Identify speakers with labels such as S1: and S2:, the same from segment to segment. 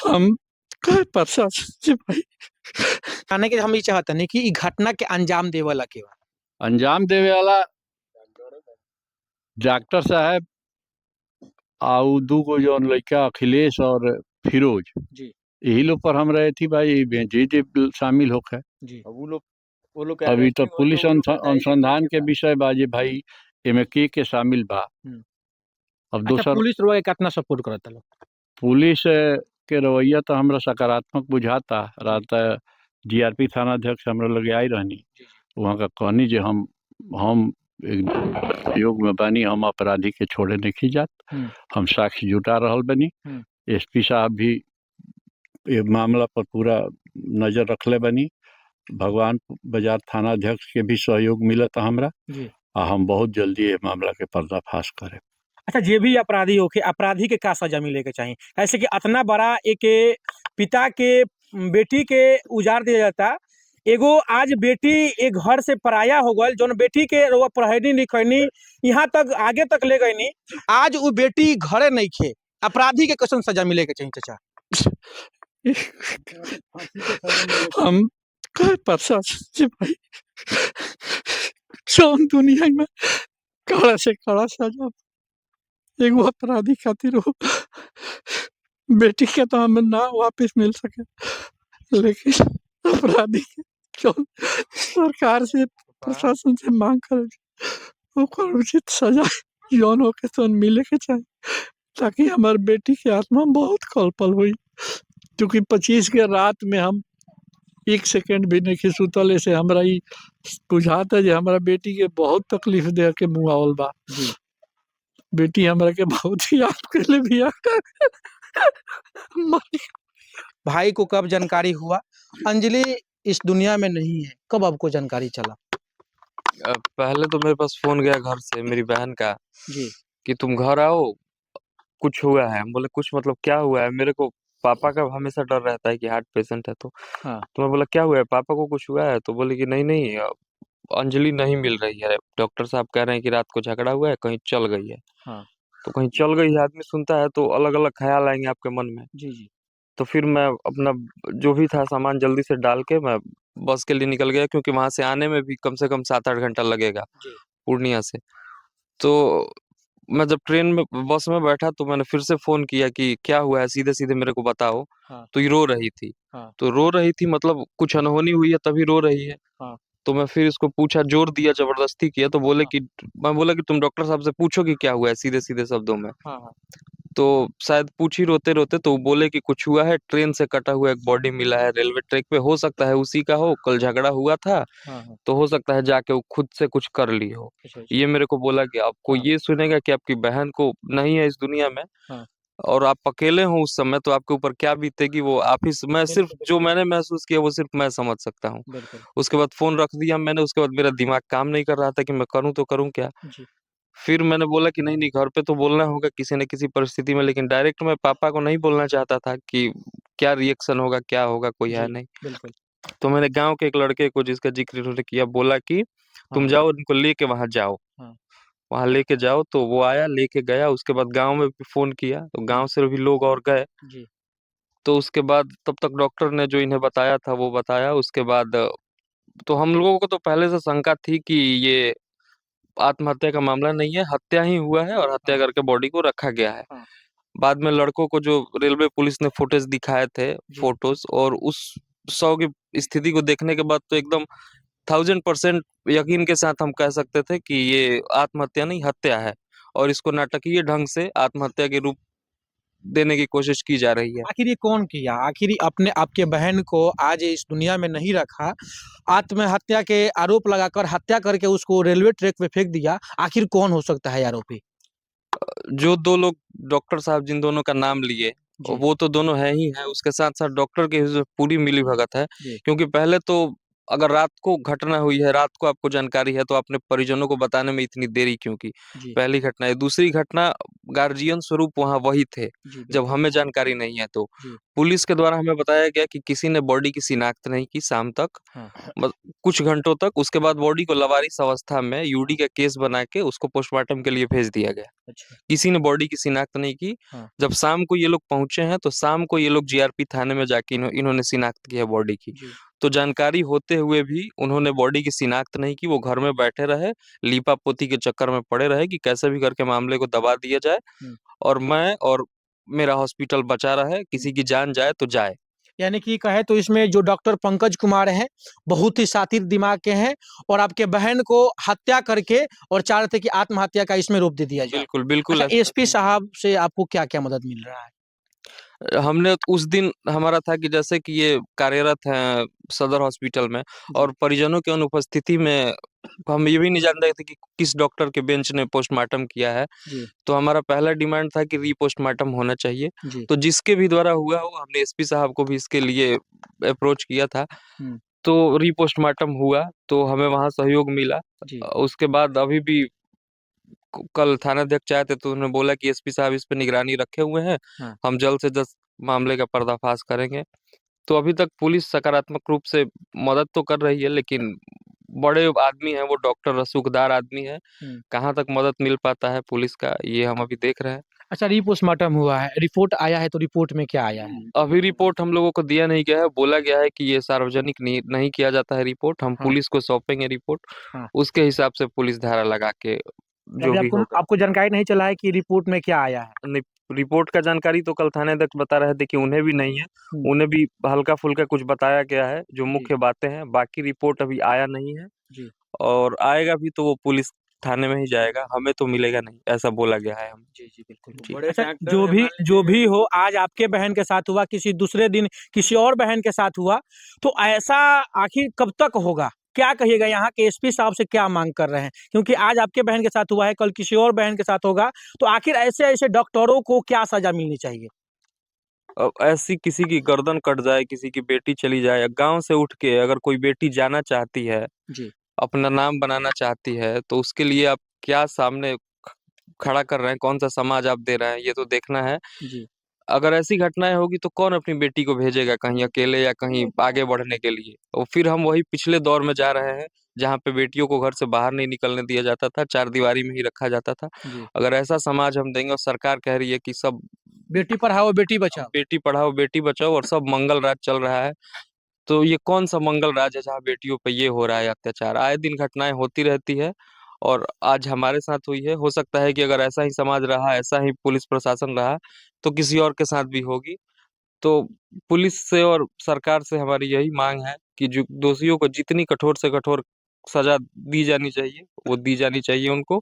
S1: हम काय प्रशासन से भाई जाने के हम ई चाहतनी कि ई घटना के अंजाम देवला के बा।
S2: अंजाम देवे वाला डॉक्टर साहब आउ दूगो जौन लइका अखिलेश और फिरोज
S1: जी,
S2: यही लोग पर हम रहे थी भाई जे शामिल होके
S1: जी।
S3: अब वो लोग के
S2: अभी तो
S3: अरेस्टिंग होते
S2: पुलिस
S3: वो लोग बताई कि
S2: अनुसंधान के
S3: बा।
S2: विषय बाजे भाई एमे के शामिल बा। अब
S1: अच्छा,
S2: दोसर
S1: पुलिस रउआ के कितना सपोर्ट करता लोग?
S2: पुलिस के रवैया तो हमरा सकारात्मक बुझाता।
S1: जी।
S2: रात जीआरपी थाना अध्यक्ष हमरा लगे आई रहनी,
S1: जी, जी।
S2: वहाँ का कहनी जे हम एक सहयोग में बानी, हम अपराधी के छोड़े नहीं जात, हम साक्ष्य जुटा रहल बनी। एसपी साहब भी ये मामला पर पूरा नजर रखले बनी, भगवान बाजार थाना अध्यक्ष के भी सहयोग मिलता हमरा
S1: जी।
S2: हम बहुत जल्दी ये मामला के पर्दाफाश करें।
S1: अच्छा, जे भी अपराधी होके अपराधी के का सजा मिले के चाहिए? ऐसे कि इतना बड़ा एक पिता के बेटी के उजाड़ दिया जाता। एगो आज बेटी एक घर से पराया हो गल, जौन बेटी के रउआ पढ़ैनी लिखैनी यहाँ तक आगे तक ले गईनी, आज वो बेटी घरे नइखे। अपराधी के कैसन सजा मिले के चाहिए चाचा?
S3: हम
S1: काय प्रशासन से भाई जौन दुनिया में कड़ा से कड़ा सजा एगो अपराधी खातिर हो, बेटी के तो हमें ना वापस मिल सके, लेकिन अपराधी के जौन सरकार से प्रशासन से मांग करे ओकर उचित सजा जौन होके तौन मिले के चाहिए, ताकि हमार बेटी के आत्मा बहुत कलपल हुई। क्योंकि 25 के रात में हम 1 सेकंड भी नहीं सुतल, ऐसे हमरा ई बुझाता जे हमरा बेटी के बहुत तकलीफ दे के मुआवल बा। बेटी हमरा के बहुत ही याद करले बिया। भाई को कब जानकारी हुआ अंजलि इस दुनिया में नहीं है? कब आपको जानकारी चला?
S3: पहले तो मेरे पास फोन गया घर से मेरी बहन का
S1: जी।
S3: कि तुम घर आओ, कुछ हुआ है। हम बोले कुछ मतलब क्या हुआ है? मेरे को पापा का हमेशा डर रहता है कि हार्ट पेशेंट है तो
S1: हाँ।
S3: तो मैं बोला क्या हुआ है, पापा को कुछ हुआ है? तो बोले कि नहीं नहीं अंजलि नहीं मिल रही है, डॉक्टर साहब कह रहे हैं कि रात को झगड़ा हुआ है, कहीं चल गई है।
S1: हाँ।
S3: तो कहीं चल गई है, आदमी सुनता है तो अलग अलग ख्याल आएंगे आपके मन में।
S1: जी, जी।
S3: तो फिर मैं अपना जो भी था सामान जल्दी से डाल के मैं बस के लिए निकल गया, क्योंकि वहां से आने में भी कम से कम 7-8 घंटा लगेगा
S1: जी।
S3: पूर्णिया से। तो मैं जब ट्रेन में बस में बैठा तो मैंने फिर से फोन किया कि क्या हुआ है, सीधे सीधे मेरे को बताओ।
S1: हाँ।
S3: तो ये रो रही थी।
S1: हाँ।
S3: तो रो रही थी मतलब कुछ अनहोनी हुई है तभी रो रही है।
S1: हाँ।
S3: तो मैं फिर इसको पूछा, जोर दिया, जबरदस्ती किया। तो बोले कि मैं बोला कि तुम डॉक्टर साहब से पूछो कि क्या हुआ है, सीधे सीधे शब्दों में।
S1: हाँ। हाँ।
S3: तो शायद पूछी रोते रोते, तो वो बोले कि कुछ हुआ है, ट्रेन से कटा हुआ एक बॉडी मिला है रेलवे ट्रैक पे, हो सकता है उसी का हो, कल झगड़ा हुआ था।
S1: हाँ। हाँ।
S3: तो हो सकता है जाके वो खुद से कुछ कर ली हो।
S1: अच्छा, अच्छा।
S3: ये मेरे को बोला कि आपको
S1: हाँ।
S3: ये सुनेगा कि आपकी बहन को नहीं है इस दुनिया में,
S1: हाँ।
S3: और आप अकेले हो उस समय, तो आपके ऊपर क्या बीतेगी वो आप ही मैं सिर्फ
S1: बिल्कुल,
S3: जो
S1: बिल्कुल।
S3: मैंने महसूस किया वो सिर्फ मैं समझ सकता हूँ।
S1: बिल्कुल।
S3: उसके बाद फोन रख दिया मैंने। उसके बाद मेरा दिमाग काम नहीं कर रहा था कि मैं करूँ तो करूँ क्या।
S1: जी।
S3: फिर मैंने बोला कि नहीं नहीं, घर पे तो बोलना होगा किसी न किसी परिस्थिति में, लेकिन डायरेक्ट मैं पापा को नहीं बोलना चाहता था कि क्या रिएक्शन होगा, क्या होगा, कोई है
S1: जी,
S3: नहीं।
S1: बिल्कुल।
S3: तो मैंने गाँव के एक लड़के को, जिसका जिक्र इन्होंने किया, बोला कि तुम
S1: हाँ।
S3: जाओ इनको लेके वहां जाओ,
S1: हाँ।
S3: वहां लेके जाओ। तो वो आया, लेके गया। उसके बाद गांव में भी फोन किया, तो गांव से भी लोग और गए।
S1: जी।
S3: तो उसके बाद तब तक डॉक्टर ने जो इन्हें बताया था वो बताया। उसके बाद तो हम लोगों को तो पहले से शंका थी कि ये आत्महत्या का मामला नहीं है, हत्या ही हुआ है और हत्या
S1: हाँ।
S3: करके बॉडी को रखा गया है।
S1: हाँ।
S3: बाद में लड़कों को जो रेलवे पुलिस ने फुटेज दिखाए थे,
S1: जी।
S3: फोटोज, और उस शव की स्थिति को देखने के बाद तो एकदम 1000% यकीन के साथ हम कह सकते थे कि ये आत्महत्या नहीं, हत्या है, और इसको नाटकीय ढंग से आत्महत्या के रूप देने की कोशिश की जा रही है।
S1: आखिर ये कौन किया? आखिर ये अपने आपके बहन को आज इस दुनिया में नहीं रखा, आत्महत्या के आरोप लगाकर हत्या करके उसको रेलवे ट्रैक पे फेंक दिया। आखिर कौन हो सकता है आरोपी?
S3: जो दो लोग डॉक्टर साहब जिन दोनों का नाम लिए,
S1: जी।
S3: वो तो दोनों है ही है, उसके साथ साथ डॉक्टर की जो पूरी मिली भगत है।
S1: जी।
S3: क्योंकि पहले तो अगर रात को घटना हुई है, रात को आपको जानकारी है, तो आपने परिजनों को बताने में इतनी देरी क्यों की?
S1: जी।
S3: पहली घटना है। दूसरी घटना, गार्जियन स्वरूप वहां वही थे
S1: जी,
S3: जब
S1: बिल्कुल।
S3: हमें जानकारी नहीं है। तो
S1: जी।
S3: पुलिस के द्वारा हमें बताया गया कि किसी ने बॉडी की शिनाख्त नहीं की शाम तक,
S1: हाँ।
S3: कुछ घंटों तक। उसके बाद बॉडी को लवारिस अवस्था में यूडी का केस बना के उसको पोस्टमार्टम के लिए भेज दिया गया।
S4: अच्छा।
S3: किसी ने बॉडी की शिनाख्त नहीं की।
S4: हाँ।
S3: जब शाम को ये लोग पहुंचे हैं तो शाम को ये लोग जीआरपी थाने में जाके इन्होंने शिनाख्त की है बॉडी की।
S4: जी।
S3: तो जानकारी होते हुए भी उन्होंने बॉडी की शिनाख्त नहीं की, वो घर में बैठे रहे, लीपा पोती के चक्कर में पड़े रहे कि कैसे भी करके मामले को दबा दिया जाए
S4: हुँ।
S3: और मैं और मेरा हॉस्पिटल बचा रहे, किसी की जान जाए तो जाए।
S4: यानी कि कहें तो इसमें जो डॉक्टर पंकज कुमार हैं, बहुत ही शातिर दिमाग के हैं और आपके बहन को हत्या करके और चाह रहे थे कि आत्महत्या का इसमें रोप दे दिया जाए।
S3: बिल्कुल, बिल्कुल
S4: अच्छा,
S3: ऐसा
S4: एसपी साहब से आपको क्या-क्या मदद मिल रहा है?
S3: हमने उस दिन हमारा था कि जैसे कि ये कार्यरत हैं सदर हॉस्पिटल में और परिजनों की अनुपस्थिति में हम ये भी नहीं जान रहे थे कि किस डॉक्टर के बेंच ने पोस्टमार्टम किया है।
S4: जी,
S3: तो हमारा पहला डिमांड था कि रीपोस्टमार्टम होना चाहिए।
S4: जी।
S3: तो जिसके भी द्वारा हुआ हो, हमने एसपी साहब को भी इसके लिए अप्रोच किया था।
S4: हुँ,
S3: तो रीपोस्टमार्टम हुआ, तो हमें वहाँ सहयोग मिला।
S4: जी।
S3: उसके बाद अभी भी कल थानाध्यक्ष आए थे तो उन्होंने बोला कि एसपी साहब इस पे निगरानी रखे हुए हैं,
S4: हाँ।
S3: हम जल्द से जल्द मामले का पर्दाफाश करेंगे। तो अभी तक पुलिस सकारात्मक रूप से मदद तो कर रही है, लेकिन बड़े आदमी हैं, वो डॉक्टर रसूखदार आदमी है,
S4: हुँ।
S3: कहाँ तक मदद मिल पाता है पुलिस का, ये हम अभी देख रहे हैं।
S4: अच्छा, रीपोस्टमार्टम हुआ है, रिपोर्ट आया है तो रिपोर्ट में क्या आया है?
S3: अभी रिपोर्ट हम लोगों को दिया नहीं गया है, बोला गया है कि ये सार्वजनिक नहीं नहीं किया जाता है रिपोर्ट, हम
S4: हाँ।
S3: पुलिस को सौंपेंगे रिपोर्ट,
S4: हाँ।
S3: उसके हिसाब से पुलिस धारा लगा के जो
S4: यानी
S3: भी
S4: आपको
S3: होगा।
S4: आपको जानकारी नहीं चला है कि रिपोर्ट में क्या आया है?
S3: नहीं, रिपोर्ट का जानकारी तो कल थानाध्यक्ष बता रहे थे कि उन्हें भी नहीं है,
S4: हुँ।
S3: उन्हें भी हल्का-फुल्का कुछ बताया गया है, जो
S4: जी।
S3: मुख्य बातें हैं, बाकी रिपोर्ट अभी आया नहीं है
S4: जी।
S3: और आएगा भी तो वो पुलिस थाने में ही जाएगा, हमें तो मिलेगा नहीं, ऐसा बोला गया है हमें।
S4: जी, जी, बिल्कुल।
S3: जी।
S4: अच्छा, जो भी हो आज आपके बहन के साथ हुआ, किसी दूसरे दिन किसी और बहन के साथ हुआ, तो ऐसा आखिर कब तक होगा? क्या कहिएगा यहाँ के एसपी साहब से क्या माँग कर रहे हैं? क्योंकि आज आपके बहन के साथ हुआ है, कल किसी और बहन के साथ होगा, तो आखिर ऐसे-ऐसे डॉक्टरों को क्या सज़ा मिलनी चाहिए?
S3: ऐसी किसी की गर्दन कट जाए, किसी की बेटी चली जाए या गाँव से उठ के अगर कोई बेटी जाना चाहती है,
S4: जी।
S3: अपना नाम बनाना चाहती है, तो उसके लिए आप क्या सामने खड़ा कर रहे हैं, कौन-सा समाज आप दे रहे हैं, ये तो देखना है।
S4: जी।
S3: अगर ऐसी घटनाएँ होगी तो कौन अपनी बेटी को भेजेगा कहीं अकेले या कहीं आगे बढ़ने के लिए? और फिर हम वही पिछले दौर में जा रहे हैं, जहाँ पे बेटियों को घर से बाहर नहीं निकलने दिया जाता था, चारदीवारी में ही रखा जाता था।
S4: जी।
S3: अगर ऐसा समाज हम देंगे और सरकार कह रही है कि सब
S4: बेटी पढ़ाओ, बेटी बचाओ।
S3: बेटी पढ़ाओ, बेटी बचाओ और सब मंगल राज चल रहा है, तो ये कौन-सा मंगल राज है जहाँ बेटियों पे ये हो रहा है अत्याचार? आए दिन घटनाएँ होती रहती है और आज हमारे साथ हुई है। हो सकता है कि अगर ऐसा ही समाज रहा, ऐसा ही पुलिस प्रशासन रहा, तो किसी और के साथ भी होगी। तो पुलिस से और सरकार से हमारी यही माँग है कि जो दोषियों को जितनी कठोर से कठोर सज़ा दी जानी चाहिए, वो दी जानी चाहिए उनको।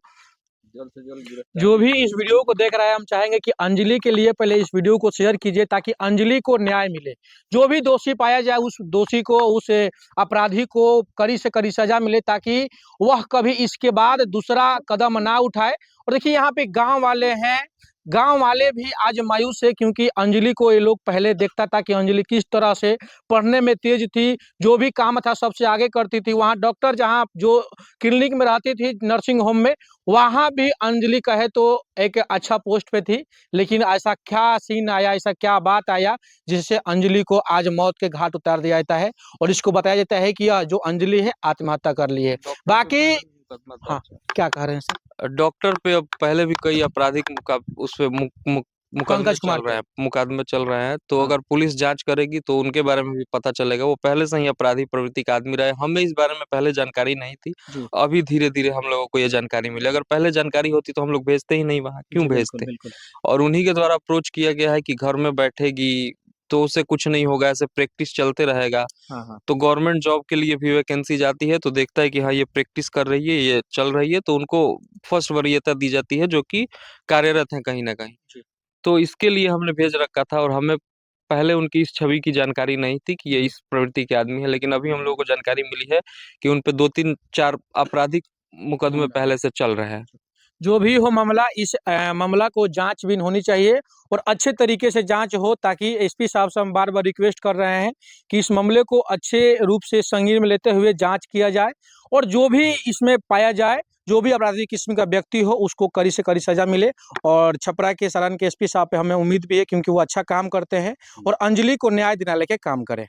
S3: जल्द से जल्द
S4: जो भी इस वीडियो को देख रहा है, हम चाहेंगे कि अंजलि के लिए पहले इस वीडियो को शेयर कीजिए ताकि अंजलि को न्याय मिले। जो भी दोषी पाया जाए उस दोषी को, उस अपराधी को कड़ी से कड़ी सज़ा मिले ताकि वह कभी इसके बाद दूसरा कदम ना उठाए। और देखिए यहाँ पे गाँव वाले हैं, गाँव वाले भी आज मायूस है क्योंकि अंजलि को ये लोग पहले देखता था कि अंजलि किस तरह से पढ़ने में तेज़ थी, जो भी काम था सबसे आगे करती थी। वहाँ डॉक्टर जहाँ जो क्लिनिक में रहती थी नर्सिंग होम में, वहाँ भी अंजलि कहे तो एक अच्छा पोस्ट पे थी, लेकिन ऐसा क्या सीन आया, ऐसा क्या बात आया, जिससे अंजलि को आज मौत के घाट उतार दिया जाता है और इसको बताया जाता है कि यह जो अंजलि है आत्महत्या कर ली है। बाकी हाँ, क्या कह रहे हैं सर?
S3: डॉक्टर पे अब पहले भी कई आपराधिक उस पे मुकदमे
S4: पंकज कुमार
S3: चल रहे
S4: पे।
S3: हैं, मुकदमे चल रहे हैं, तो
S4: हाँ।
S3: अगर पुलिस जाँच करेगी तो उनके बारे में भी पता चलेगा। वो पहले से ही अपराधी प्रवृत्ति का आदमी रहे, हमें इस बारे में पहले जानकारी नहीं थी।
S4: जी।
S3: अभी धीरे-धीरे हम लोगों को ये जानकारी मिली। अगर पहले जानकारी होती तो हम लोग भेजते ही नहीं वहाँ, क्यों
S4: जी, बिल्कुल,
S3: भेजते?
S4: बिल्कुल।
S3: और उन्हीं के द्वारा अप्रोच किया गया है कि घर में बैठेगी, तो उससे कुछ नहीं होगा, ऐसे प्रैक्टिस चलते रहेगा।
S4: हाँ, हाँ।
S3: तो गवर्नमेंट जॉब के लिए भी वैकेंसी जाती है तो देखता है कि हाँ ये प्रैक्टिस कर रही है, ये चल रही है, तो उनको फर्स्ट वरीयता दी जाती है जो कि कार्यरत हैं कहीं न कहीं।
S4: जी।
S3: तो इसके लिए हमने भेज रखा था और हमें पहले उनकी इस छवि की जानकारी नहीं थी कि ये
S4: जी।
S3: इस प्रवृत्ति के आदमी हैं, लेकिन अभी हम लोगों को जानकारी मिली है कि उन पे 2-3-4 आपराधिक मुकदमे पहले से चल रहे हैं।
S4: जो भी हो मामला, इस मामला को जाँच-बीन होनी चाहिए और अच्छे तरीके से जाँच हो ताकि एसपी साहब से हम बार-बार रिक्वेस्ट कर रहे हैं कि इस मामले को अच्छे रूप से संज्ञान में लेते हुए जाँच किया जाए और जो भी इसमें पाया जाए, जो भी आपराधिक किस्म का व्यक्ति हो उसको कड़ी से कड़ी सज़ा मिले। और छपरा के सरान के एसपी साहब पे हमें उम्मीद भी है क्योंकि वो अच्छा काम करते हैं और अंजलि को न्याय दिलाने के काम करें।